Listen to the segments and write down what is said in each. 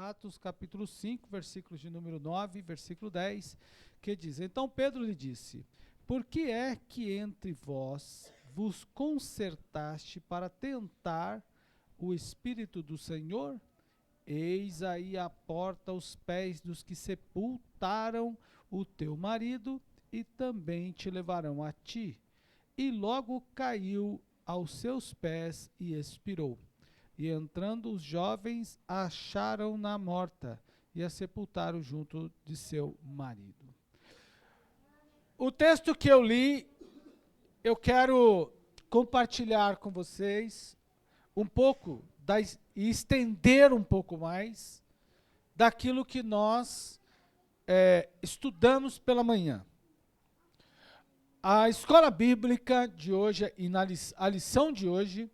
Atos capítulo 5, versículos de número 9 e versículo 10, que diz: Então Pedro lhe disse: Por que é que entre vós vos concertaste para tentar o Espírito do Senhor? Eis aí a porta aos pés dos que sepultaram o teu marido, e também te levarão a ti. E logo caiu aos seus pés e expirou. E entrando os jovens, acharam-na morta, e a sepultaram junto de seu marido. O texto que eu li, eu quero compartilhar com vocês um pouco e estender um pouco mais daquilo que nós estudamos pela manhã. A escola bíblica de hoje, e a lição de hoje,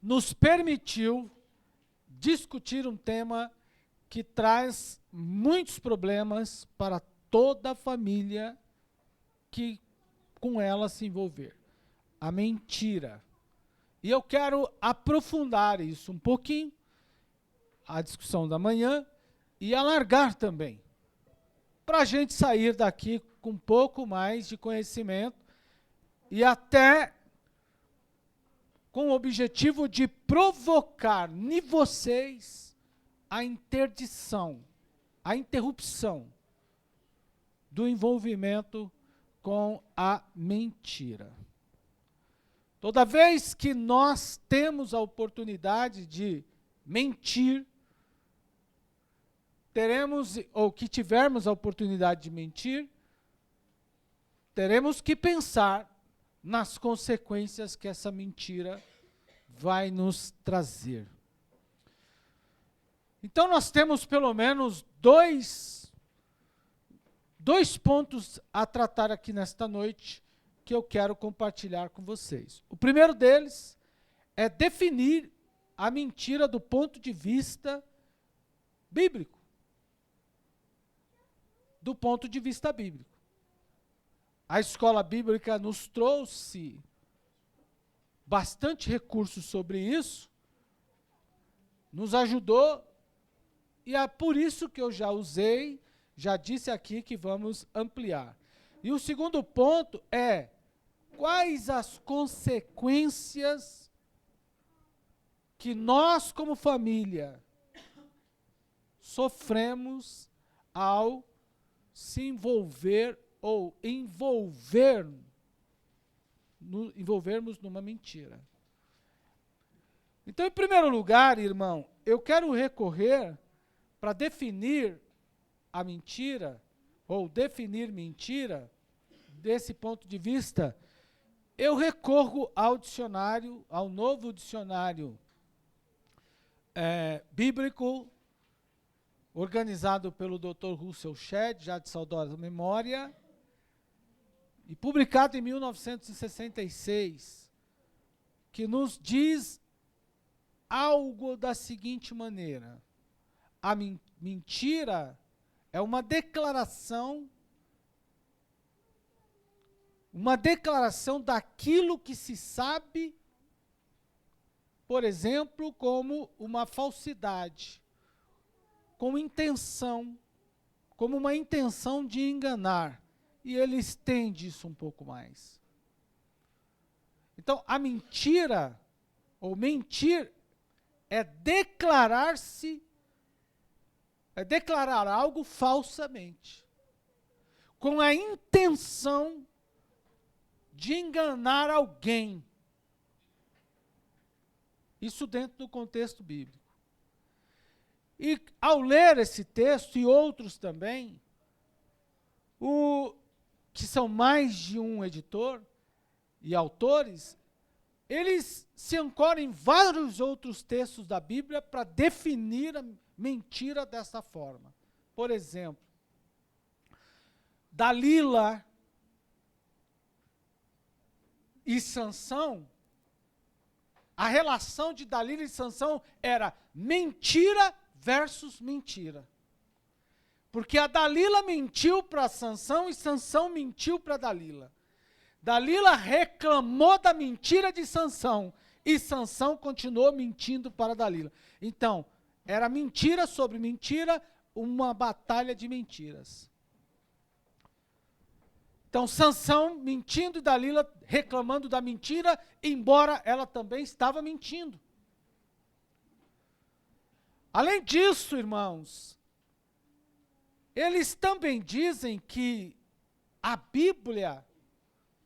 nos permitiu discutir um tema que traz muitos problemas para toda a família que com ela se envolver. A mentira. E eu quero aprofundar isso um pouquinho, a discussão da manhã, e alargar também, para a gente sair daqui com um pouco mais de conhecimento e até com o objetivo de provocar em vocês a interdição, a interrupção do envolvimento com a mentira. Toda vez que nós temos a oportunidade de mentir, que tivermos a oportunidade de mentir, teremos que pensar nas consequências que essa mentira vai nos trazer. Então nós temos pelo menos dois pontos a tratar aqui nesta noite que eu quero compartilhar com vocês. O primeiro deles é definir a mentira do ponto de vista bíblico. Do ponto de vista bíblico. A escola bíblica nos trouxe bastante recursos sobre isso, nos ajudou, e é por isso que eu já disse aqui que vamos ampliar. E o segundo ponto é: quais as consequências que nós, como família, sofremos ao se envolver ou envolvermos numa mentira. Então, em primeiro lugar, irmão, eu quero recorrer para definir a mentira, ou definir mentira, desse ponto de vista, eu recorro ao dicionário, ao novo dicionário bíblico, organizado pelo Dr. Russell Shedd, já de saudosa memória, e publicado em 1966, que nos diz algo da seguinte maneira: a mentira é uma declaração daquilo que se sabe, por exemplo, como uma falsidade, como uma intenção de enganar. E ele estende isso um pouco mais. Então, a mentira, ou mentir, é declarar algo falsamente, com a intenção de enganar alguém. Isso dentro do contexto bíblico. E ao ler esse texto e outros também, que são mais de um editor e autores, eles se ancoram em vários outros textos da Bíblia para definir a mentira dessa forma. Por exemplo, Dalila e Sansão, a relação de Dalila e Sansão era mentira versus mentira. Porque a Dalila mentiu para Sansão e Sansão mentiu para Dalila. Dalila reclamou da mentira de Sansão e Sansão continuou mentindo para Dalila. Então, Era mentira sobre mentira, uma batalha de mentiras. Então, Sansão mentindo e Dalila reclamando da mentira, embora ela também estava mentindo. Além disso, irmãos, eles também dizem que a Bíblia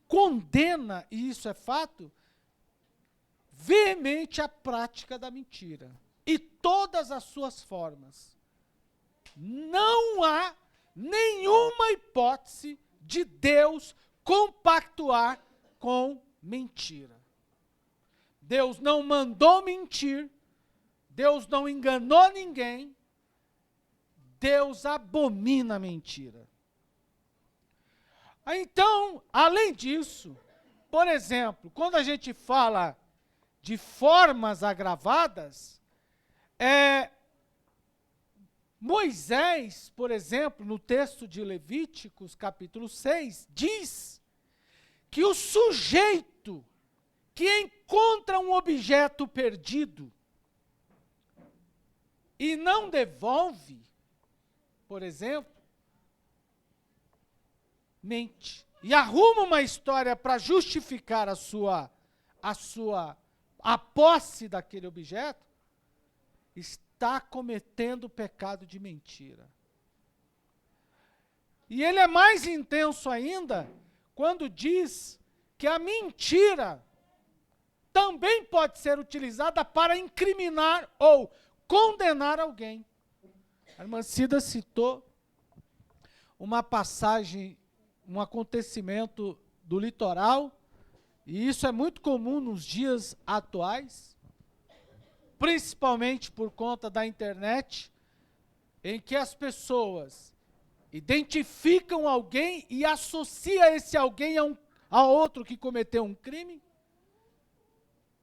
condena, e isso é fato, veemente a prática da mentira. E todas as suas formas. Não há nenhuma hipótese de Deus compactuar com mentira. Deus não mandou mentir, Deus não enganou ninguém, Deus abomina a mentira. Então, além disso, por exemplo, quando a gente fala de formas agravadas, Moisés, por exemplo, no texto de Levíticos, capítulo 6, diz que o sujeito que encontra um objeto perdido e não devolve, por exemplo, mente e arruma uma história para justificar a posse daquele objeto, está cometendo o pecado de mentira. E ele é mais intenso ainda quando diz que a mentira também pode ser utilizada para incriminar ou condenar alguém. A irmã Cida citou uma passagem, um acontecimento do litoral, e isso é muito comum nos dias atuais, principalmente por conta da internet, em que as pessoas identificam alguém e associam esse alguém a outro que cometeu um crime,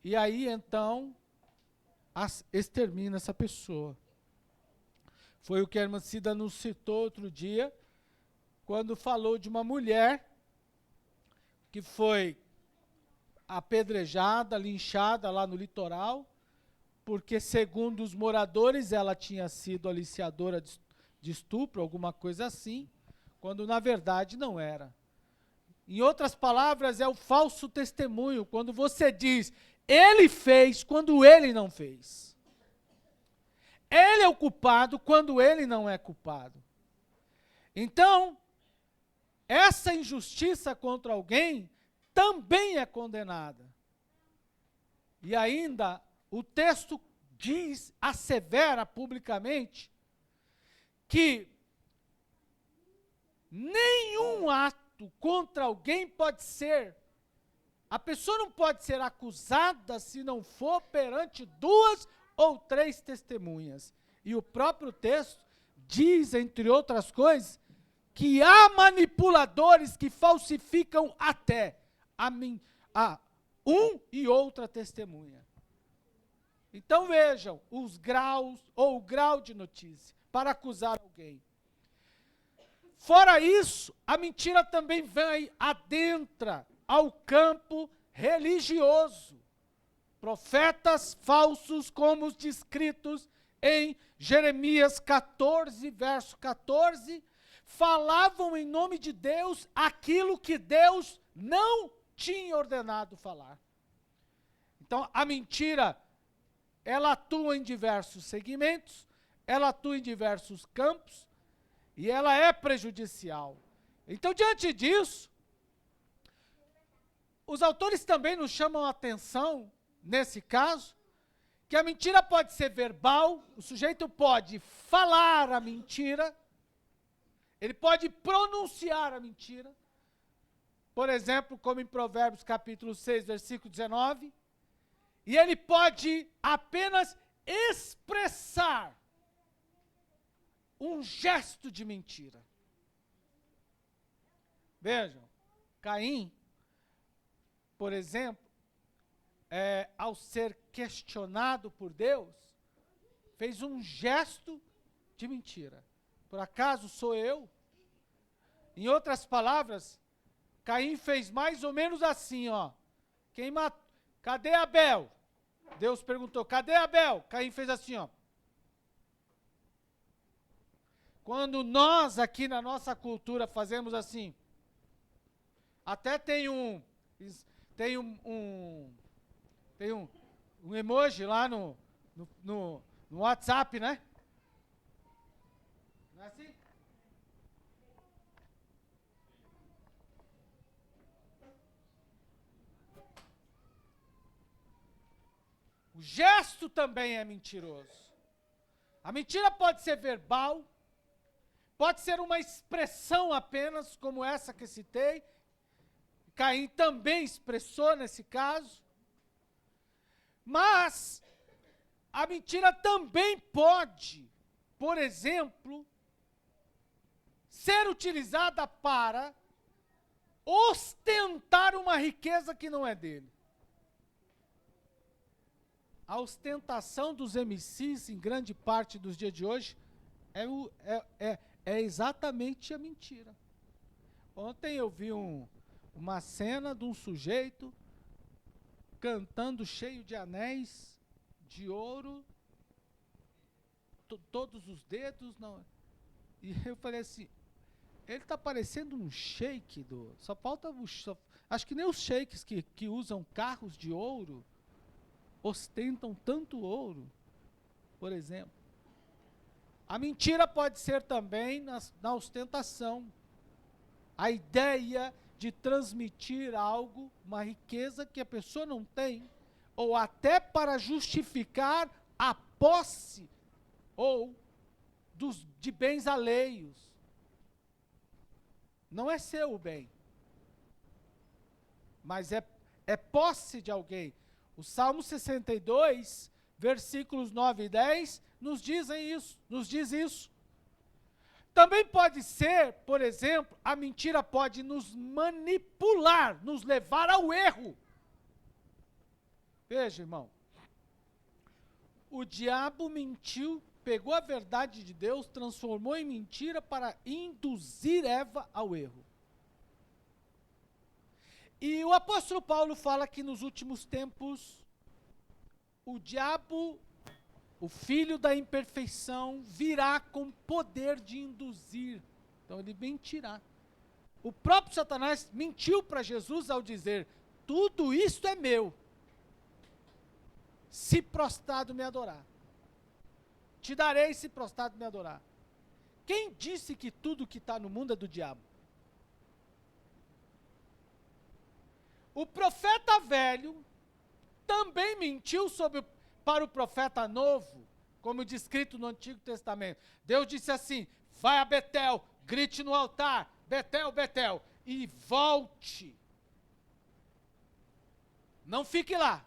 e aí então extermina essa pessoa. Foi o que a irmã Cida nos citou outro dia, quando falou de uma mulher que foi apedrejada, linchada lá no litoral, porque, segundo os moradores, ela tinha sido aliciadora de estupro, alguma coisa assim, quando na verdade não era. Em outras palavras, é o falso testemunho, quando você diz, ele fez, quando ele não fez. Ele é o culpado, quando ele não é culpado. Então, essa injustiça contra alguém também é condenada. E ainda, o texto diz, assevera publicamente, que nenhum ato contra alguém pode ser, a pessoa não pode ser acusada se não for perante 2 ou 3 testemunhas. E o próprio texto diz, entre outras coisas, que há manipuladores que falsificam até a um e outra testemunha. Então vejam os graus ou o grau de notícia para acusar alguém. Fora isso, a mentira também vem, adentra ao campo religioso. Profetas falsos, como os descritos em Jeremias 14, verso 14, falavam em nome de Deus aquilo que Deus não tinha ordenado falar. Então, a mentira, ela atua em diversos segmentos, ela atua em diversos campos, e ela é prejudicial. Então, diante disso, os autores também nos chamam a atenção, nesse caso, que a mentira pode ser verbal, o sujeito pode falar a mentira, ele pode pronunciar a mentira, por exemplo, como em Provérbios capítulo 6, versículo 19, e ele pode apenas expressar um gesto de mentira. Vejam, Caim, por exemplo, ao ser questionado por Deus, fez um gesto de mentira. Por acaso sou eu? Em outras palavras, Caim fez mais ou menos assim, ó. Quem matou? Cadê Abel? Deus perguntou, cadê Abel? Caim fez assim, ó. Quando nós aqui na nossa cultura fazemos assim, até tem um emoji lá no WhatsApp, né? Não é assim? O gesto também é mentiroso. A mentira pode ser verbal, pode ser uma expressão apenas, como essa que citei. Caim também expressou nesse caso. Mas a mentira também pode, por exemplo, ser utilizada para ostentar uma riqueza que não é dele. A ostentação dos MCs, em grande parte dos dias de hoje, é exatamente a mentira. Ontem eu vi uma cena de um sujeito cantando cheio de anéis de ouro, todos os dedos, não. E eu falei assim, ele está parecendo um sheik só falta, acho que nem os sheiks que usam carros de ouro ostentam tanto ouro, por exemplo. A mentira pode ser também na ostentação. A ideia de transmitir algo, uma riqueza que a pessoa não tem, ou até para justificar a posse ou de bens alheios. Não é seu o bem, mas é posse de alguém. O Salmo 62, versículos 9 e 10, nos diz isso. Também pode ser, por exemplo, a mentira pode nos manipular, nos levar ao erro. Veja, irmão, o diabo mentiu, pegou a verdade de Deus, transformou em mentira para induzir Eva ao erro. E o apóstolo Paulo fala que nos últimos tempos, o diabo, o filho da imperfeição, virá com poder de induzir. Então ele mentirá. O próprio Satanás mentiu para Jesus ao dizer, tudo isto é meu, se prostrado me adorar. Te darei se prostrado me adorar. Quem disse que tudo que está no mundo é do diabo? O profeta velho também mentiu para o profeta novo, como descrito no Antigo Testamento. Deus disse assim, vai a Betel, grite no altar, Betel, Betel, e volte. Não fique lá.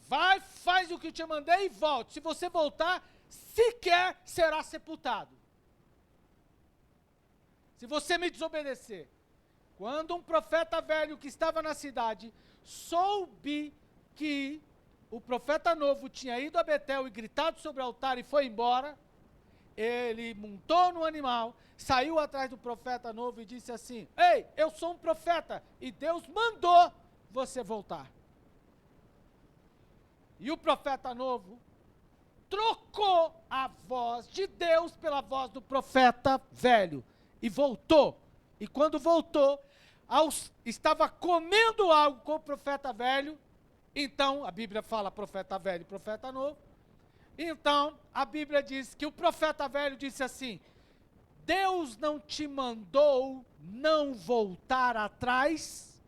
Vai, faz o que eu te mandei e volte. Se você voltar, sequer será sepultado. Se você me desobedecer. Quando um profeta velho que estava na cidade soube que o profeta novo tinha ido a Betel e gritado sobre o altar e foi embora, ele montou no animal, saiu atrás do profeta novo e disse assim, ei, eu sou um profeta e Deus mandou você voltar. E o profeta novo trocou a voz de Deus pela voz do profeta velho e voltou. E quando voltou, estava comendo algo com o profeta velho. Então, a Bíblia fala profeta velho e profeta novo. Então, a Bíblia diz que o profeta velho disse assim, Deus não te mandou não voltar atrás,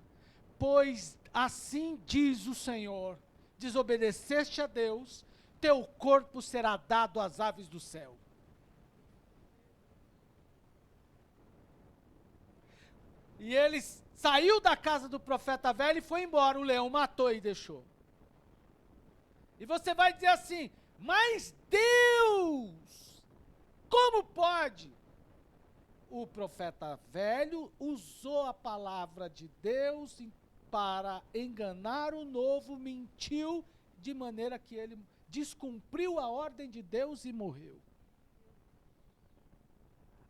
pois assim diz o Senhor, desobedeceste a Deus, teu corpo será dado às aves do céu. E ele saiu da casa do profeta velho e foi embora, o leão matou e deixou. E você vai dizer assim, mas Deus, como pode? O profeta velho usou a palavra de Deus para enganar o novo, mentiu, de maneira que ele descumpriu a ordem de Deus e morreu.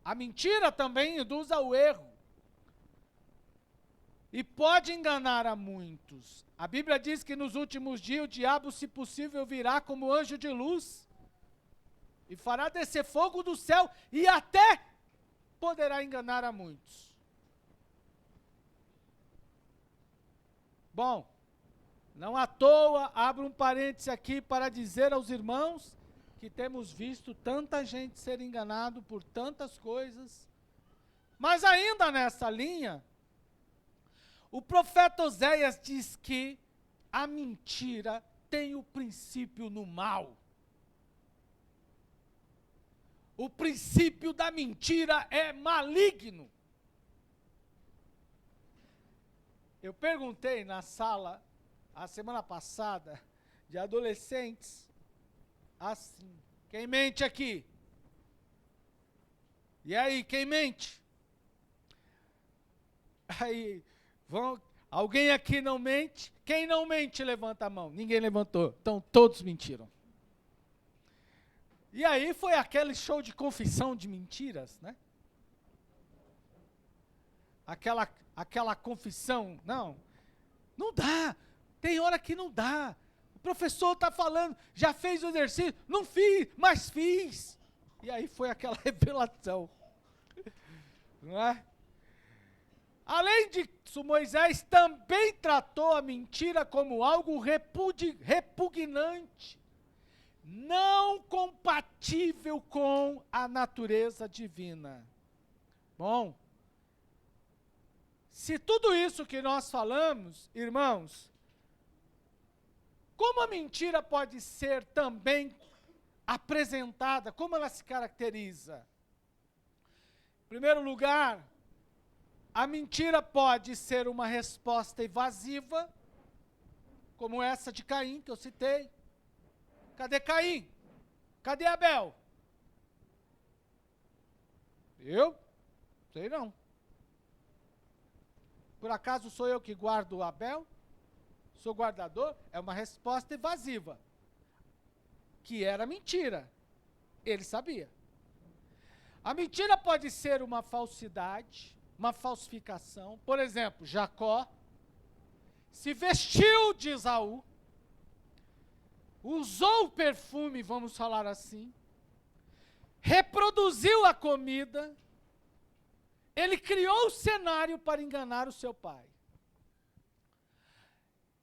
A mentira também induz ao erro. E pode enganar a muitos. A Bíblia diz que nos últimos dias o diabo, se possível, virá como anjo de luz. e fará descer fogo do céu, e até poderá enganar a muitos. Bom, não à toa, abro um parêntese aqui para dizer aos irmãos que temos visto tanta gente ser enganado por tantas coisas, mas ainda nessa linha, o profeta Oséias diz que a mentira tem o princípio no mal. O princípio da mentira é maligno. Eu perguntei na sala, a semana passada, de adolescentes, assim, quem mente aqui? E aí, quem mente? Aí, alguém aqui não mente? Quem não mente, levanta a mão. Ninguém levantou, então todos mentiram. E aí foi aquele show de confissão de mentiras, né? Aquela confissão, não dá, tem hora que não dá. O professor está falando, já fez o exercício, não fiz, mas fiz. E aí foi aquela revelação, não é? Além disso, Moisés também tratou a mentira como algo repugnante, não compatível com a natureza divina. Bom, se tudo isso que nós falamos, irmãos, como a mentira pode ser também apresentada, como ela se caracteriza? Em primeiro lugar, a mentira pode ser uma resposta evasiva, como essa de Caim, que eu citei. Cadê Caim? Cadê Abel? Eu? Sei não. Por acaso sou eu que guardo o Abel? Sou guardador? É uma resposta evasiva, que era mentira. Ele sabia. A mentira pode ser uma falsidade, uma falsificação. Por exemplo, Jacó se vestiu de Esaú, usou o perfume, vamos falar assim, reproduziu a comida, ele criou o cenário para enganar o seu pai.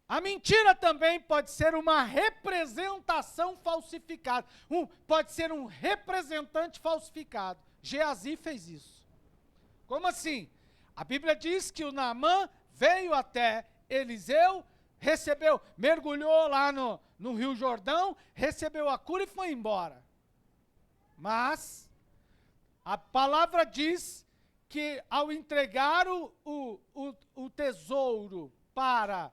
A mentira também pode ser uma representação falsificada, pode ser um representante falsificado. Geazi fez isso. Como assim? A Bíblia diz que o Naamã veio até Eliseu, mergulhou lá no Rio Jordão, recebeu a cura e foi embora. Mas a palavra diz que ao entregar o tesouro para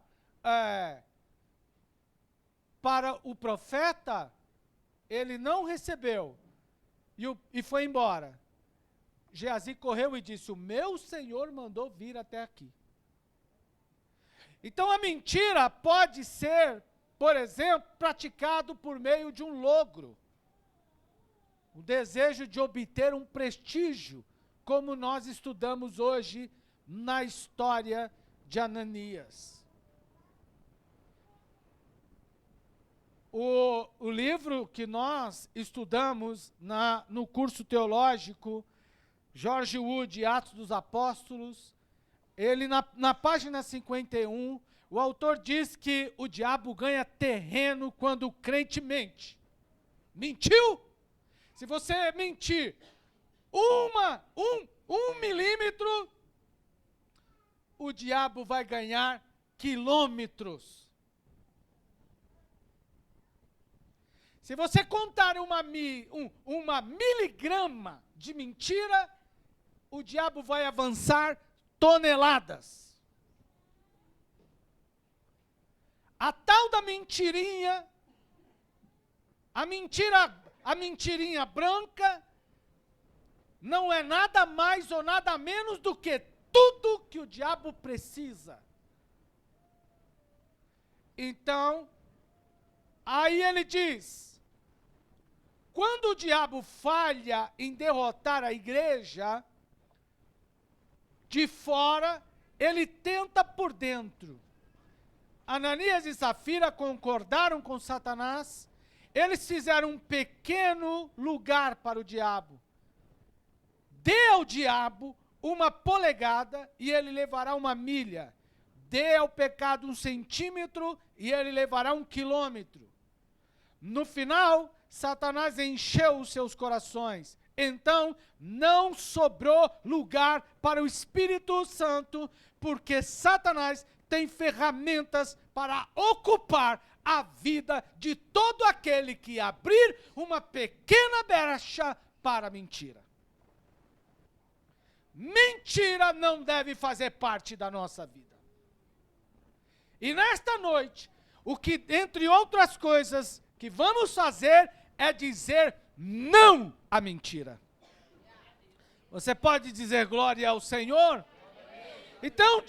o profeta, ele não recebeu e foi embora. Geazi correu e disse: o meu senhor mandou vir até aqui. Então a mentira pode ser, por exemplo, praticado por meio de um logro, o desejo de obter um prestígio, como nós estudamos hoje na história de Ananias. O livro que nós estudamos no curso teológico, George Wood, Atos dos Apóstolos, ele na página 51, o autor diz que o diabo ganha terreno quando o crente mente. Mentiu? Se você mentir um milímetro, o diabo vai ganhar quilômetros. Se você contar uma miligrama de mentira, o diabo vai avançar toneladas. A tal da mentirinha, a mentirinha branca, não é nada mais ou nada menos do que tudo que o diabo precisa. Então, aí ele diz, quando o diabo falha em derrotar a igreja, de fora, ele tenta por dentro. Ananias e Safira concordaram com Satanás, eles fizeram um pequeno lugar para o diabo. Dê ao diabo uma polegada e ele levará uma milha. Dê ao pecado 1 centímetro e ele levará 1 quilômetro. No final, Satanás encheu os seus corações. Então, não sobrou lugar para o Espírito Santo, porque Satanás tem ferramentas para ocupar a vida de todo aquele que abrir uma pequena brecha para a mentira. Mentira não deve fazer parte da nossa vida. E nesta noite, o que, entre outras coisas, que vamos fazer é dizer não à mentira. Você pode dizer glória ao Senhor? Então,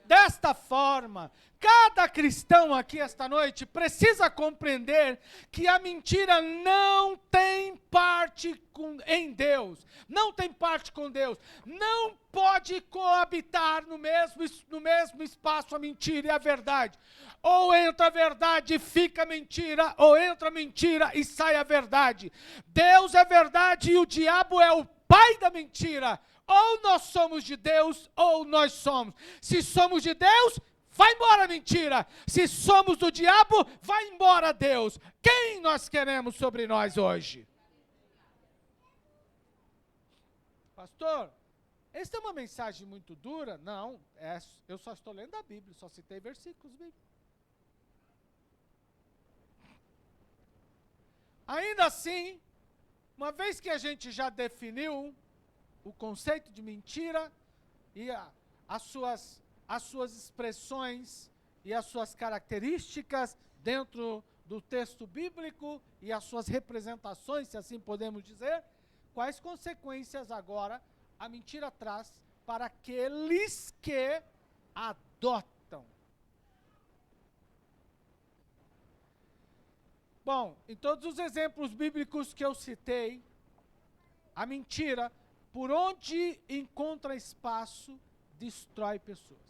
desta forma, cada cristão aqui esta noite precisa compreender que a mentira não tem parte em Deus, não tem parte com Deus, não pode coabitar no mesmo espaço a mentira e a verdade. Ou entra a verdade e fica a mentira, ou entra a mentira e sai a verdade. Deus é verdade e o diabo é o pai da mentira. Ou nós somos de Deus, ou nós somos. Se somos de Deus, vai embora a mentira. Se somos do diabo, vai embora Deus. Quem nós queremos sobre nós hoje? Pastor, esta é uma mensagem muito dura? Não, eu só estou lendo a Bíblia, só citei versículos bíblicos. Ainda assim, uma vez que a gente já definiu o conceito de mentira e as suas expressões e as suas características dentro do texto bíblico e as suas representações, se assim podemos dizer, quais consequências agora a mentira traz para aqueles que adotam? Bom, em todos os exemplos bíblicos que eu citei, a mentira, por onde encontra espaço, destrói pessoas.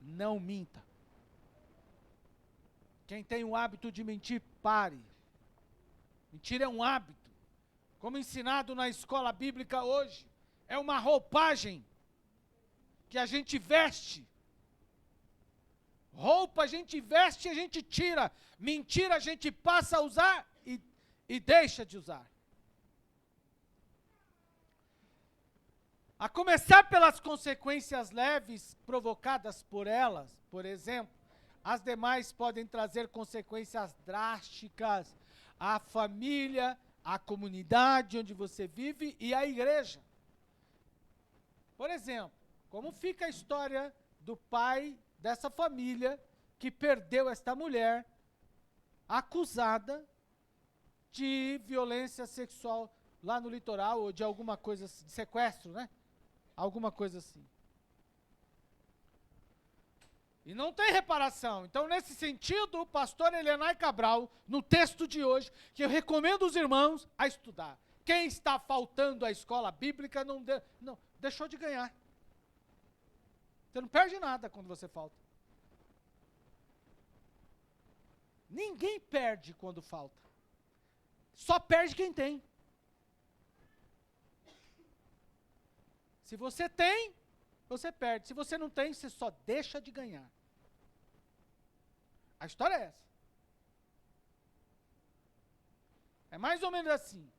Não minta. Quem tem o hábito de mentir, pare. Mentira é um hábito. Como ensinado na escola bíblica hoje, é uma roupagem que a gente veste. Roupa a gente veste e a gente tira. Mentira a gente passa a usar e deixa de usar. A começar pelas consequências leves provocadas por elas, por exemplo, as demais podem trazer consequências drásticas à família, à comunidade onde você vive e à igreja. Por exemplo, como fica a história do pai dessa família que perdeu esta mulher acusada de violência sexual lá no litoral, ou de alguma coisa assim, de sequestro, né? Alguma coisa assim. E não tem reparação. Então, nesse sentido, o pastor Elenay Cabral, no texto de hoje, que eu recomendo os irmãos a estudar. Quem está faltando à escola bíblica não deixou de ganhar. Você não perde nada quando você falta. Ninguém perde quando falta. Só perde quem tem. Se você tem, você perde. Se você não tem, você só deixa de ganhar. A história é essa. É mais ou menos assim.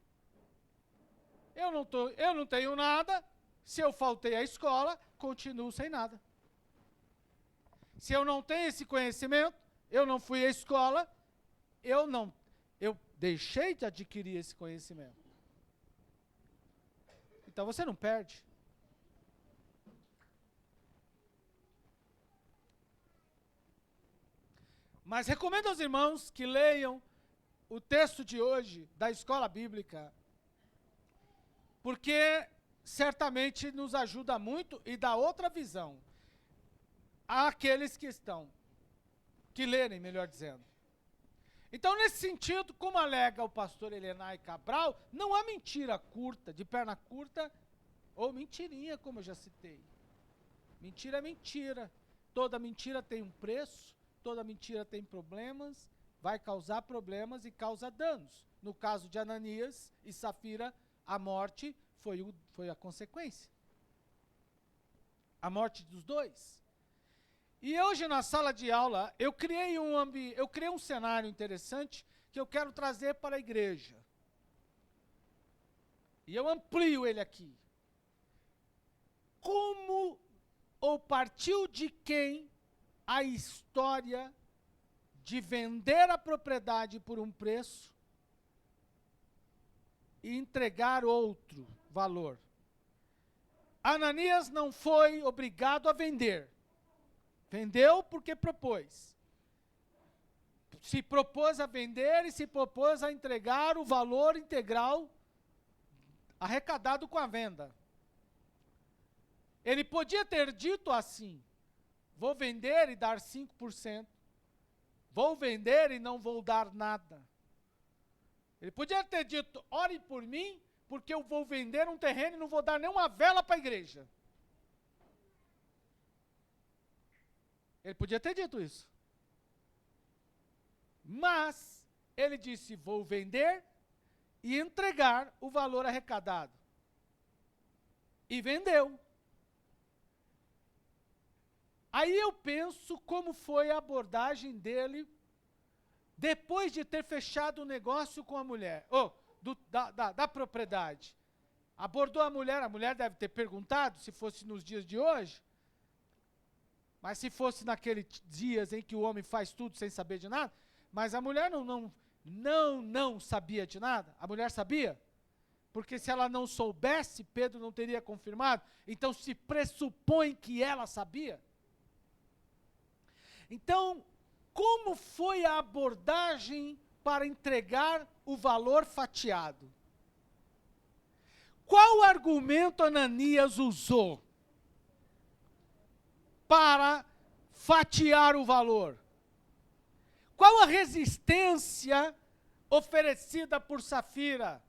Eu não tenho nada, se eu faltei à escola, continuo sem nada. Se eu não tenho esse conhecimento, eu não fui à escola, eu deixei de adquirir esse conhecimento. Então você não perde. Mas recomendo aos irmãos que leiam o texto de hoje da escola bíblica, porque certamente nos ajuda muito e dá outra visão àqueles que lerem, melhor dizendo. Então, nesse sentido, como alega o pastor Elenay Cabral, não há mentira curta, de perna curta, ou mentirinha, como eu já citei. Mentira é mentira. Toda mentira tem um preço, toda mentira tem problemas, vai causar problemas e causa danos. No caso de Ananias e Safira, a morte foi a consequência. A morte dos dois. E hoje na sala de aula, eu criei um cenário interessante que eu quero trazer para a igreja. E eu amplio ele aqui. Como ou partiu de quem a história de vender a propriedade por um preço e entregar outro valor? Ananias não foi obrigado a vender. Vendeu porque propôs. Se propôs a vender e se propôs a entregar o valor integral arrecadado com a venda. Ele podia ter dito assim: vou vender e dar 5%. Vou vender e não vou dar nada. Ele podia ter dito: ore por mim, porque eu vou vender um terreno e não vou dar nenhuma vela para a igreja. Ele podia ter dito isso. Mas ele disse: vou vender e entregar o valor arrecadado. E vendeu. Aí eu penso como foi a abordagem dele depois de ter fechado o negócio com a mulher, da propriedade. Abordou a mulher deve ter perguntado, se fosse nos dias de hoje, mas se fosse naqueles dias em que o homem faz tudo sem saber de nada, mas a mulher não sabia de nada. A mulher sabia, porque se ela não soubesse, Pedro não teria confirmado, então se pressupõe que ela sabia. Então, como foi a abordagem para entregar o valor fatiado? Qual argumento Ananias usou para fatiar o valor? Qual a resistência oferecida por Safira?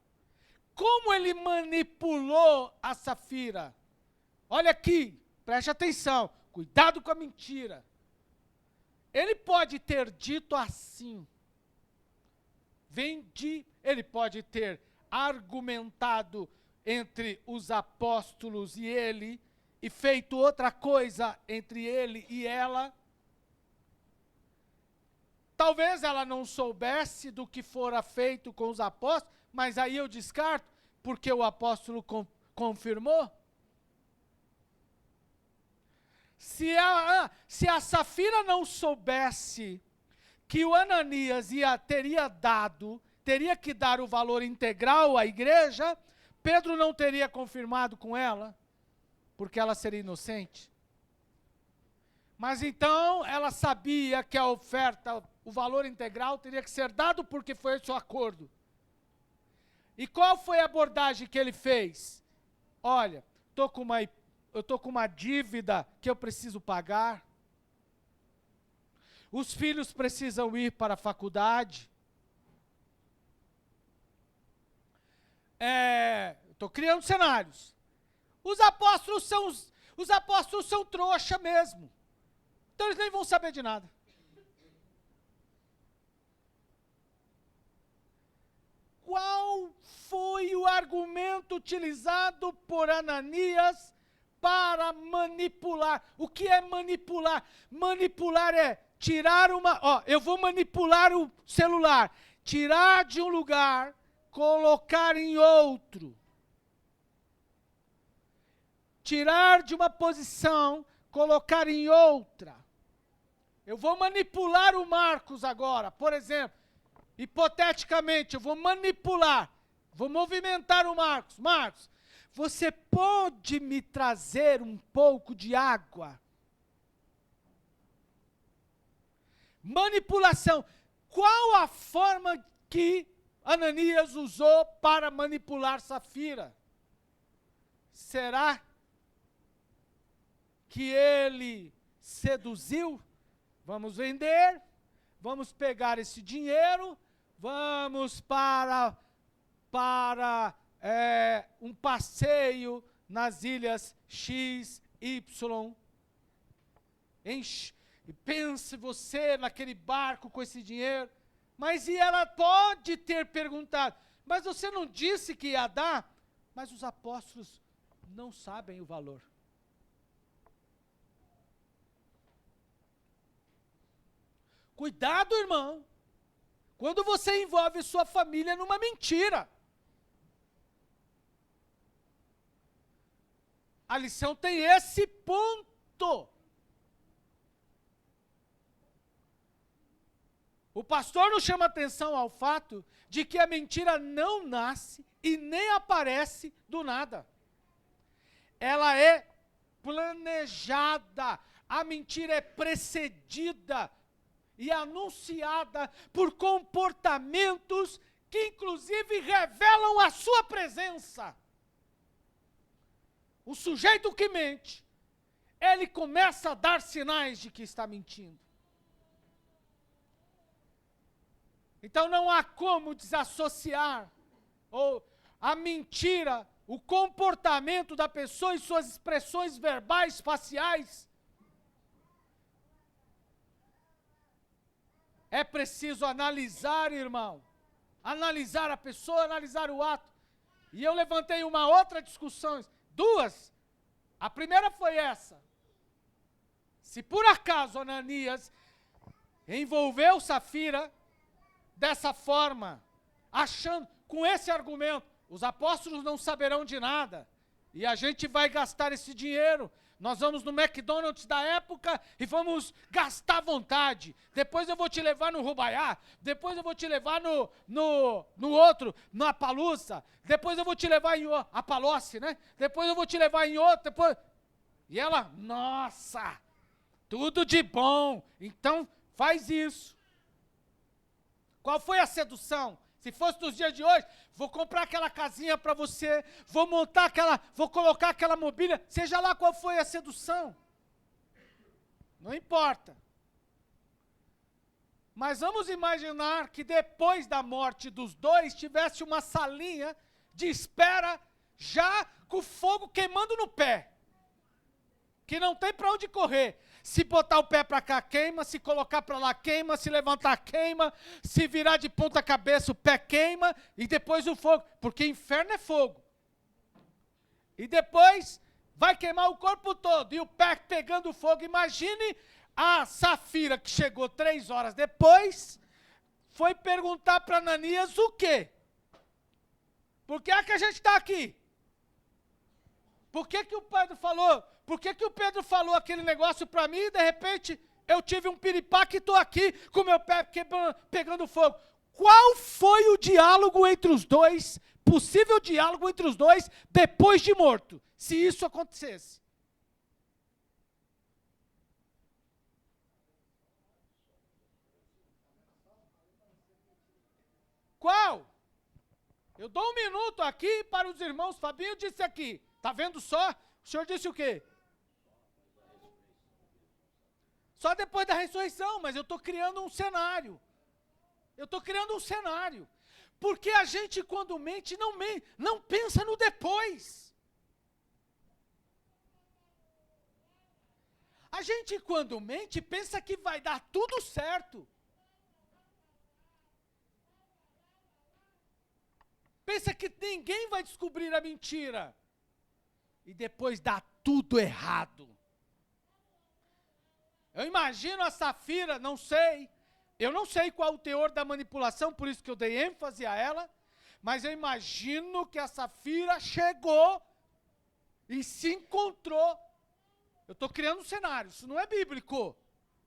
Como ele manipulou a Safira? Olha aqui, preste atenção, cuidado com a mentira. Ele pode ter dito assim, ele pode ter argumentado entre os apóstolos e ele, e feito outra coisa entre ele e ela. Talvez ela não soubesse do que fora feito com os apóstolos, mas aí eu descarto, porque o apóstolo confirmou. Se a Safira não soubesse que o Ananias teria que dar o valor integral à igreja, Pedro não teria confirmado com ela, porque ela seria inocente. Mas então ela sabia que a oferta, o valor integral, teria que ser dado porque foi esse o acordo. E qual foi a abordagem que ele fez? Olha, eu estou com uma dívida que eu preciso pagar. Os filhos precisam ir para a faculdade. Estou criando cenários. Os apóstolos são trouxa mesmo. Então eles nem vão saber de nada. Qual foi o argumento utilizado por Ananias para manipular? O que é manipular? Manipular é tirar eu vou manipular o celular, tirar de um lugar, colocar em outro. Tirar de uma posição, colocar em outra. Eu vou manipular o Marcos agora, por exemplo. Hipoteticamente, eu vou manipular, vou movimentar o Marcos. Marcos, você pode me trazer um pouco de água? Manipulação. Qual a forma que Ananias usou para manipular Safira? Será que ele seduziu? Vamos vender, vamos pegar esse dinheiro, vamos para um passeio nas ilhas X, Y. E pense você naquele barco com esse dinheiro. Mas e ela pode ter perguntado, mas você não disse que ia dar? Mas os apóstolos não sabem o valor. Cuidado, irmão, quando você envolve sua família numa mentira. A lição tem esse ponto. O pastor nos chama atenção ao fato de que a mentira não nasce e nem aparece do nada. Ela é planejada. A mentira é precedida e anunciada por comportamentos que inclusive revelam a sua presença. O sujeito que mente, ele começa a dar sinais de que está mentindo. Então não há como desassociar ou a mentira, o comportamento da pessoa e suas expressões verbais, faciais. É preciso analisar, irmão. Analisar a pessoa, analisar o ato. E eu levantei uma outra discussão, duas. A primeira foi essa. Se por acaso Ananias envolveu Safira dessa forma, achando, com esse argumento, os apóstolos não saberão de nada, e a gente vai gastar esse dinheiro, nós vamos no McDonald's da época e vamos gastar à vontade, depois eu vou te levar no Rubaiá, depois eu vou te levar no outro, na Paluça, depois eu vou te levar em a Palocci, né? Depois eu vou te levar em outro, depois... E ela, nossa, tudo de bom, então faz isso. Qual foi a sedução? Se fosse nos dias de hoje, vou comprar aquela casinha para você, vou montar aquela, vou colocar aquela mobília, seja lá qual foi a sedução. Não importa. Mas vamos imaginar que depois da morte dos dois, tivesse uma salinha de espera, já com fogo queimando no pé. Que não tem para onde correr. Se botar o pé para cá, queima. Se colocar para lá, queima. Se levantar, queima. Se virar de ponta cabeça, o pé queima. E depois o fogo. Porque inferno é fogo. E depois vai queimar o corpo todo. E o pé pegando fogo. Imagine a Safira, que chegou 3 horas depois, foi perguntar para Ananias o quê? Por que é que a gente está aqui? Por que que o Pedro falou? Por que que o Pedro falou aquele negócio para mim e de repente eu tive um piripaque e estou aqui com meu pé pegando fogo? Qual foi o diálogo entre os dois, possível diálogo entre os dois depois de morto, se isso acontecesse? Qual? Eu dou 1 minuto aqui para os irmãos. Fabinho disse aqui, tá vendo só? O senhor disse o quê? Só depois da ressurreição, mas eu estou criando um cenário. Eu estou criando um cenário. Porque a gente, quando mente, não pensa no depois. A gente, quando mente, pensa que vai dar tudo certo. Pensa que ninguém vai descobrir a mentira. E depois dá tudo errado. Eu imagino a Safira, não sei. Eu não sei qual o teor da manipulação, por isso que eu dei ênfase a ela. Mas eu imagino que a Safira chegou e se encontrou. Eu estou criando um cenário, isso não é bíblico.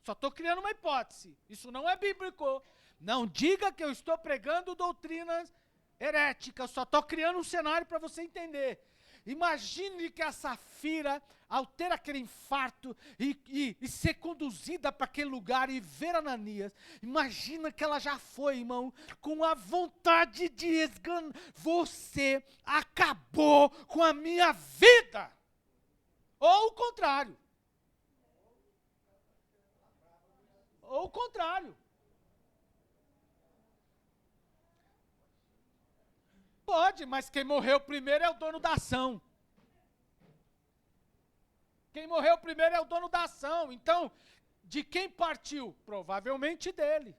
Só estou criando uma hipótese. Isso não é bíblico. Não diga que eu estou pregando doutrinas heréticas, só estou criando um cenário para você entender. Imagine que a Safira, ao ter aquele infarto e ser conduzida para aquele lugar e ver Ananias, imagina que ela já foi, irmão, com a vontade de esganar. Você acabou com a minha vida. Ou o contrário. Ou o contrário. Pode, mas quem morreu primeiro é o dono da ação. Quem morreu primeiro é o dono da ação. Então, de quem partiu? Provavelmente dele.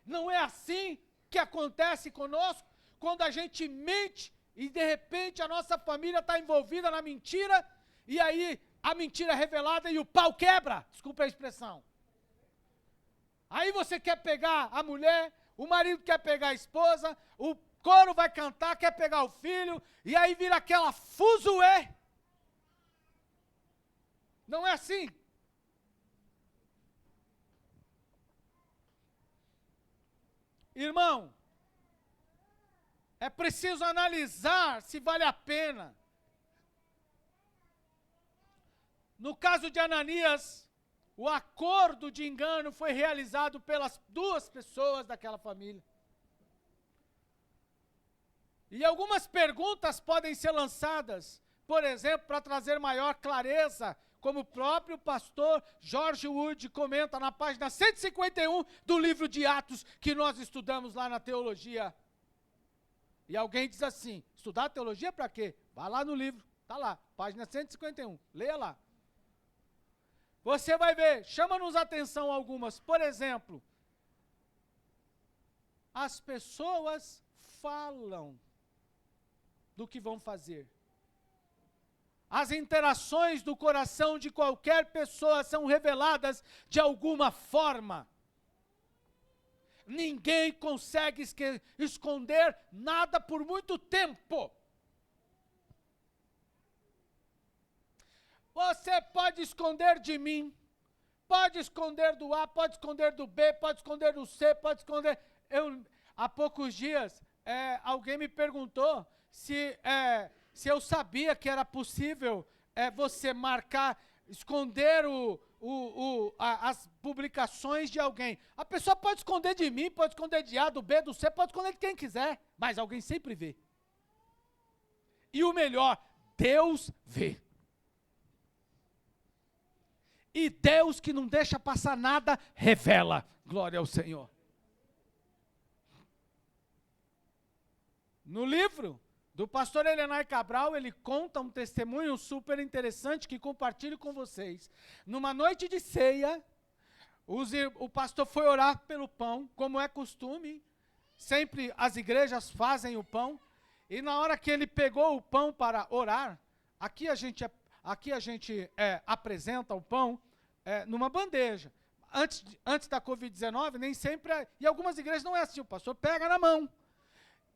Não é assim que acontece conosco, quando a gente mente e de repente a nossa família está envolvida na mentira, e aí a mentira é revelada e o pau quebra, desculpa a expressão. Aí você quer pegar a mulher, o marido quer pegar a esposa, o coro vai cantar, quer pegar o filho, e aí vira aquela fuzuê. Não é assim? Irmão, é preciso analisar se vale a pena. No caso de Ananias, o acordo de engano foi realizado pelas duas pessoas daquela família. E algumas perguntas podem ser lançadas, por exemplo, para trazer maior clareza, como o próprio pastor George Wood comenta na página 151 do livro de Atos, que nós estudamos lá na teologia. E alguém diz assim, estudar teologia para quê? Vá lá no livro, está lá, página 151, leia lá. Você vai ver, chama-nos a atenção algumas. Por exemplo, as pessoas falam do que vão fazer. As interações do coração de qualquer pessoa são reveladas de alguma forma. Ninguém consegue esconder nada por muito tempo. Você pode esconder de mim, pode esconder do A, pode esconder do B, pode esconder do C, pode esconder... Há poucos dias, alguém me perguntou se eu sabia que era possível você marcar, esconder as publicações de alguém. A pessoa pode esconder de mim, pode esconder de A, do B, do C, pode esconder de quem quiser, mas alguém sempre vê. E o melhor, Deus vê. E Deus, que não deixa passar nada, revela. Glória ao Senhor. No livro do pastor Elenay Cabral, ele conta um testemunho super interessante que compartilho com vocês. Numa noite de ceia, o pastor foi orar pelo pão, como é costume. Sempre as igrejas fazem o pão. E na hora que ele pegou o pão para orar, aqui a gente apresenta o pão numa bandeja. Antes da Covid-19, nem sempre... E algumas igrejas não é assim, o pastor pega na mão.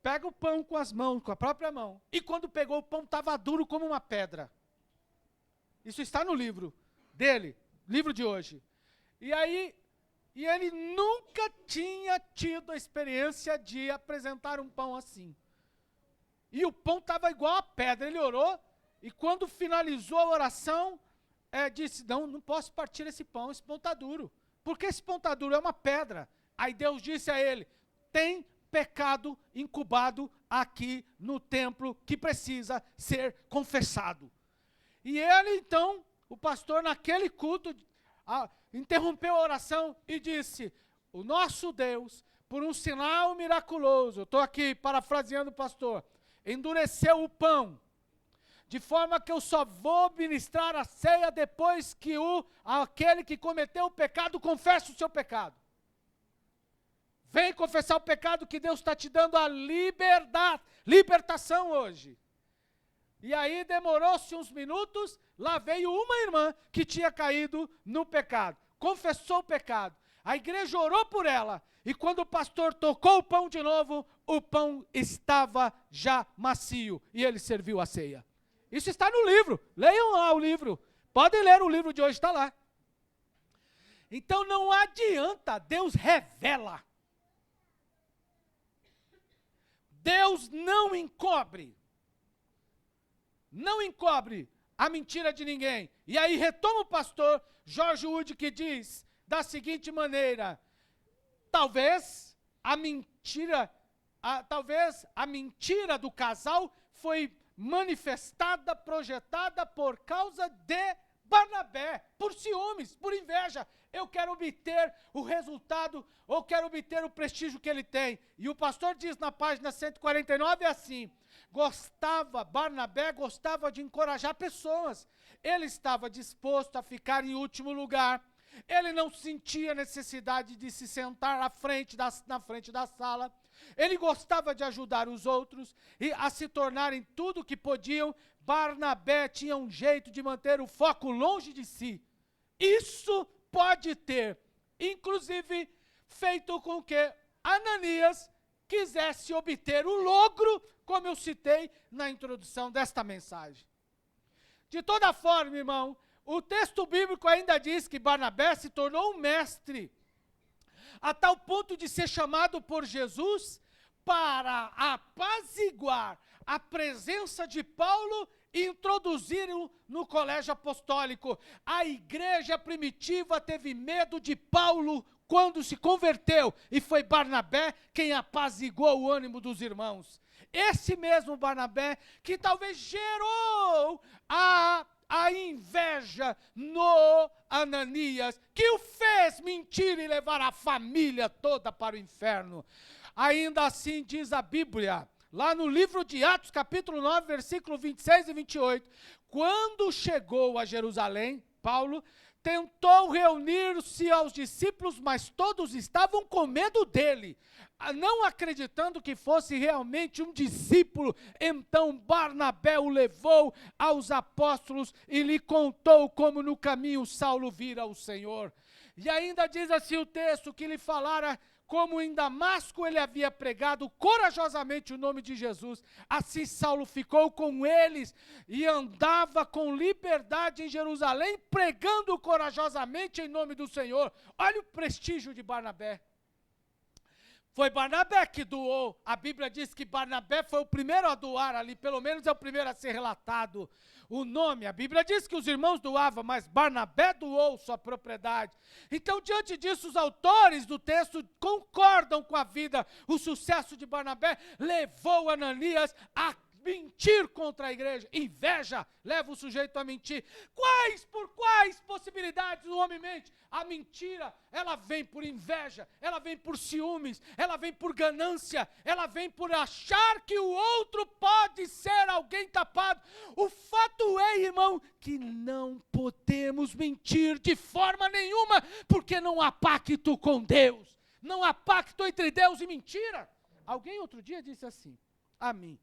Pega o pão com as mãos, com a própria mão. E quando pegou o pão, estava duro como uma pedra. Isso está no livro dele, livro de hoje. E ele nunca tinha tido a experiência de apresentar um pão assim. E o pão estava igual a pedra. Ele orou, e quando finalizou a oração, disse, não posso partir esse pão está duro. Porque esse pão está duro, é uma pedra. Aí Deus disse a ele, tem pecado incubado aqui no templo que precisa ser confessado. E ele então, o pastor naquele culto, interrompeu a oração e disse, o nosso Deus, por um sinal miraculoso, eu estou aqui parafraseando o pastor, endureceu o pão, de forma que eu só vou ministrar a ceia depois que aquele que cometeu o pecado confesse o seu pecado. Vem confessar o pecado que Deus está te dando a libertação hoje. E aí demorou-se uns minutos, lá veio uma irmã que tinha caído no pecado. Confessou o pecado. A igreja orou por ela. E quando o pastor tocou o pão de novo, o pão estava já macio. E ele serviu a ceia. Isso está no livro. Leiam lá o livro. Podem ler o livro de hoje, está lá. Então não adianta, Deus revela. Deus não encobre a mentira de ninguém. E aí retoma o pastor George Wood que diz da seguinte maneira, talvez a mentira do casal foi manifestada, projetada por causa de Barnabé, por ciúmes, por inveja. Eu quero obter o resultado, ou quero obter o prestígio que ele tem. E o pastor diz na página 149 assim, Barnabé gostava de encorajar pessoas. Ele estava disposto a ficar em último lugar, Ele não sentia necessidade de se sentar na frente da sala. Ele gostava de ajudar os outros e a se tornarem tudo o que podiam. Barnabé tinha um jeito de manter o foco longe de si. Isso pode ter, inclusive, feito com que Ananias quisesse obter o logro, como eu citei na introdução desta mensagem. De toda forma, irmão, o texto bíblico ainda diz que Barnabé se tornou um mestre, a tal ponto de ser chamado por Jesus para apaziguar a presença de Paulo e introduzir-o no colégio apostólico. A igreja primitiva teve medo de Paulo quando se converteu, e foi Barnabé quem apaziguou o ânimo dos irmãos. Esse mesmo Barnabé que talvez gerou a inveja no Ananias, que o fez mentir e levar a família toda para o inferno. Ainda assim diz a Bíblia, lá no livro de Atos, capítulo 9, versículo 26 e 28, quando chegou a Jerusalém, Paulo tentou reunir-se aos discípulos, mas todos estavam com medo dele, não acreditando que fosse realmente um discípulo. Então Barnabé o levou aos apóstolos e lhe contou como no caminho Saulo vira o Senhor. E ainda diz assim o texto, que lhe falara como em Damasco ele havia pregado corajosamente o nome de Jesus. Assim Saulo ficou com eles e andava com liberdade em Jerusalém, pregando corajosamente em nome do Senhor. Olha o prestígio de Barnabé. Foi Barnabé que doou. A Bíblia diz que Barnabé foi o primeiro a doar ali, pelo menos é o primeiro a ser relatado. O nome, a Bíblia diz que os irmãos doavam, mas Barnabé doou sua propriedade. Então, diante disso, os autores do texto concordam com a vida. O sucesso de Barnabé levou Ananias a mentir contra a igreja. Inveja leva o sujeito a mentir. Por quais possibilidades o homem mente? A mentira, ela vem por inveja, ela vem por ciúmes, ela vem por ganância, ela vem por achar que o outro pode ser alguém tapado. O fato é, irmão, que não podemos mentir de forma nenhuma, porque não há pacto com Deus. Não há pacto entre Deus e mentira. Alguém outro dia disse assim a mim: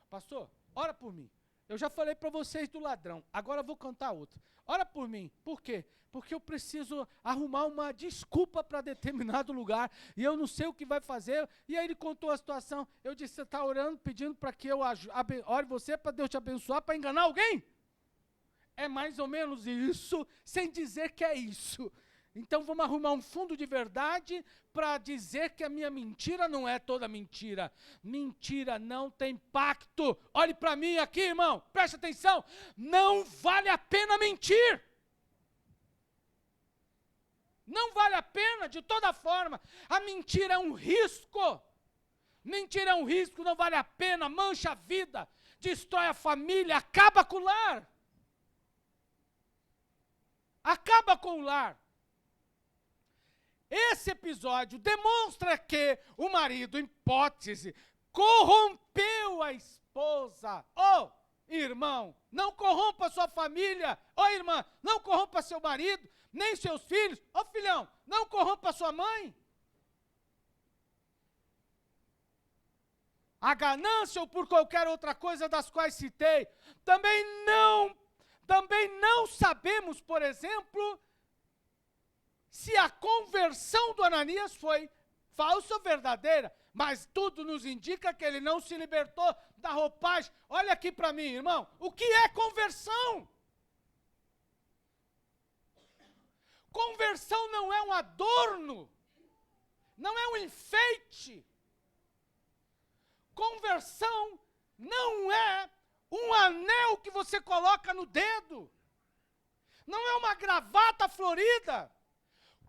pastor, ora por mim. Eu já falei para vocês do ladrão, agora eu vou contar outra. Ora por mim. Por quê? Porque eu preciso arrumar uma desculpa para determinado lugar, e eu não sei o que vai fazer. E aí ele contou a situação. Eu disse: você está orando, pedindo para que eu ore você, para Deus te abençoar, para enganar alguém? É mais ou menos isso, sem dizer que é isso. Então vamos arrumar um fundo de verdade para dizer que a minha mentira não é toda mentira. Mentira não tem pacto. Olhe para mim aqui, irmão, preste atenção. Não vale a pena mentir. Não vale a pena de toda forma. A mentira é um risco. Mentira é um risco, não vale a pena, mancha a vida, destrói a família, acaba com o lar. Acaba com o lar. Esse episódio demonstra que o marido, em hipótese, corrompeu a esposa. Irmão, não corrompa sua família. Irmã, não corrompa seu marido, nem seus filhos. Filhão, não corrompa sua mãe. A ganância ou por qualquer outra coisa das quais citei. Também não sabemos, por exemplo, se a conversão do Ananias foi falsa ou verdadeira, mas tudo nos indica que ele não se libertou da roupagem. Olha aqui para mim, irmão, o que é conversão? Conversão não é um adorno, não é um enfeite. Conversão não é um anel que você coloca no dedo, não é uma gravata florida.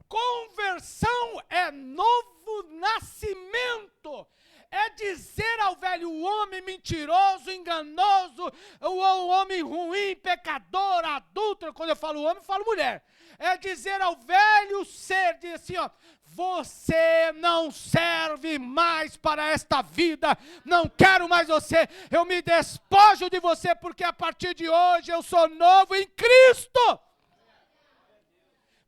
Conversão é novo nascimento, é dizer ao velho homem mentiroso, enganoso, o homem ruim, pecador, adúltero. Quando eu falo homem, eu falo mulher. É dizer ao velho ser, dizer assim, você não serve mais para esta vida, não quero mais você, eu me despojo de você, porque a partir de hoje eu sou novo em Cristo.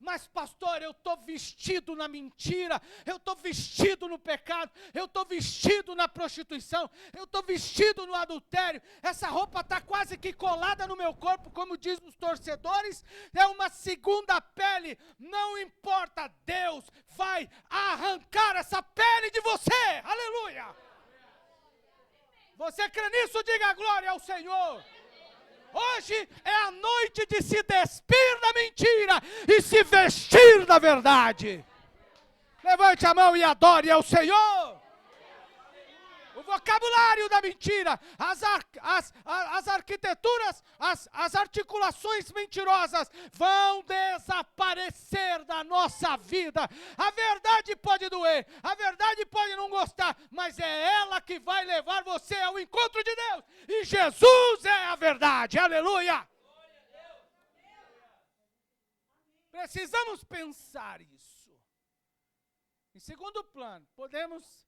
Mas pastor, eu estou vestido na mentira, eu estou vestido no pecado, eu estou vestido na prostituição, eu estou vestido no adultério, essa roupa está quase que colada no meu corpo, como diz os torcedores, é uma segunda pele, não importa, Deus vai arrancar essa pele de você, aleluia! Você crê nisso? Diga glória ao Senhor. Hoje é a noite de se despir da mentira e se vestir da verdade. Levante a mão e adore ao Senhor. O vocabulário da mentira, as arquiteturas, as articulações mentirosas vão desaparecer da nossa vida. A verdade pode doer, a verdade pode não gostar, mas é ela que vai levar você ao encontro de Deus. E Jesus é a verdade, aleluia! Precisamos pensar isso. Em segundo plano, podemos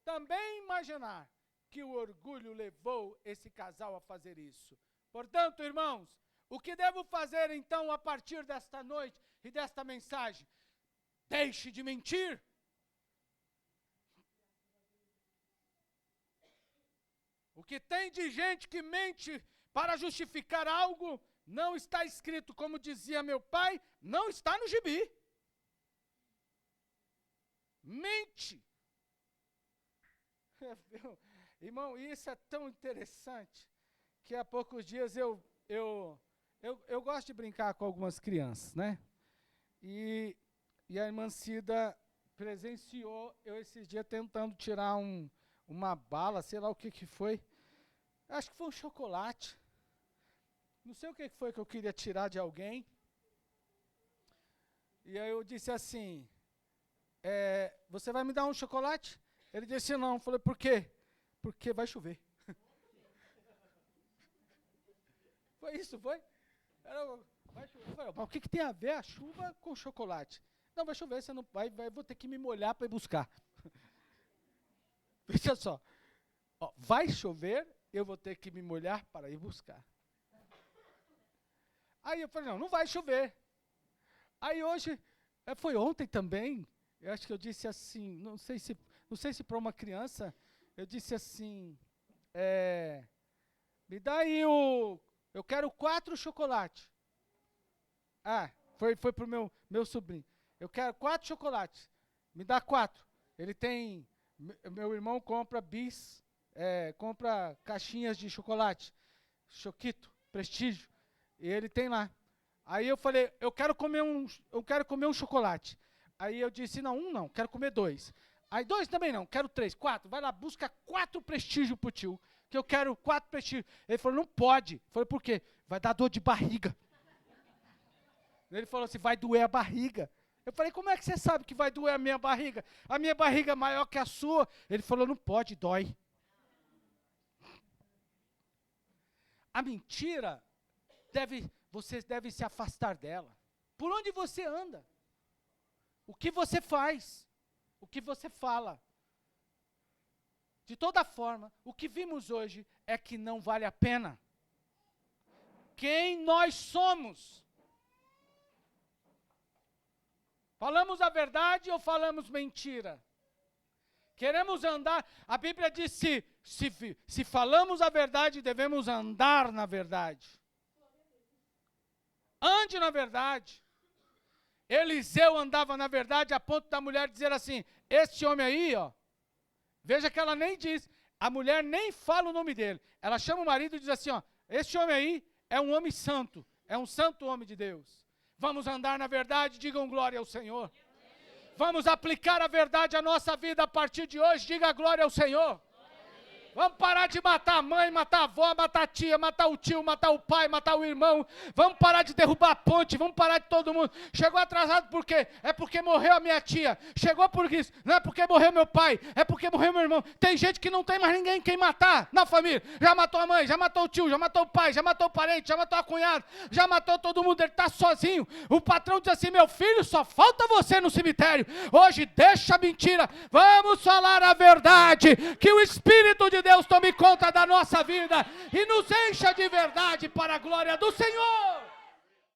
também imaginar que o orgulho levou esse casal a fazer isso. Portanto, irmãos, o que devo fazer então a partir desta noite e desta mensagem? Deixe de mentir. O que tem de gente que mente para justificar algo não está escrito, como dizia meu pai, não está no gibi. Mente. Irmão, isso é tão interessante que há poucos dias eu gosto de brincar com algumas crianças, né? E a irmã Cida presenciou eu esses dias tentando tirar uma bala, sei lá o que foi. Acho que foi um chocolate. Não sei o que foi que eu queria tirar de alguém. E aí eu disse assim, você vai me dar um chocolate? Ele disse não. Eu falei, por quê? Porque vai chover. Foi isso, foi? Vai chover. Eu falei, mas o que tem a ver a chuva com chocolate? Não, vai chover, você não vai, vou ter que me molhar para ir buscar. Veja só. Ó, vai chover, eu vou ter que me molhar para ir buscar. Aí eu falei, não vai chover. Aí hoje, foi ontem também, eu acho que eu disse assim, não sei se para uma criança, eu disse assim, me dá aí eu quero 4 chocolates. Foi pro meu sobrinho. Eu quero 4 chocolates, me dá 4. Ele tem, meu irmão compra compra caixinhas de chocolate, Choquito, Prestígio, e ele tem lá. Aí eu falei, eu quero comer um chocolate. Aí eu disse, não, quero comer 2. Aí 2 também não, quero 3, 4. Vai lá, busca 4 Prestígio pro tio, que eu quero 4 Prestígio. Ele falou, não pode. Eu falei, por quê? Vai dar dor de barriga. Ele falou assim, vai doer a barriga. Eu falei, como é que você sabe que vai doer a minha barriga? A minha barriga é maior que a sua. Ele falou, não pode, dói. A mentira, você deve se afastar dela. Por onde você anda? O que você faz? O que você fala? De toda forma, o que vimos hoje é que não vale a pena. Quem nós somos? Falamos a verdade ou falamos mentira? Queremos andar, a Bíblia diz se falamos a verdade, devemos andar na verdade. Ande na verdade. Eliseu andava na verdade a ponto da mulher dizer assim, este homem aí, veja que ela nem diz, a mulher nem fala o nome dele. Ela chama o marido e diz assim, este homem aí é um homem santo, é um santo homem de Deus. Vamos andar na verdade, digam glória ao Senhor. Vamos aplicar a verdade à nossa vida a partir de hoje, diga glória ao Senhor. Vamos parar de matar a mãe, matar a avó, matar a tia, matar o tio, matar o pai, matar o irmão. Vamos parar de derrubar a ponte, vamos parar de todo mundo. Chegou atrasado por quê? É porque morreu a minha tia. Chegou por isso, não é porque morreu meu pai, é porque morreu meu irmão. Tem gente que não tem mais ninguém quem matar na família. Já matou a mãe, já matou o tio, já matou o pai, já matou o parente, já matou a cunhada, já matou todo mundo, ele está sozinho. O patrão diz assim, meu filho, só falta você no cemitério. Hoje deixa a mentira, vamos falar a verdade, que o Espírito de Deus tome conta da nossa vida e nos encha de verdade para a glória do Senhor.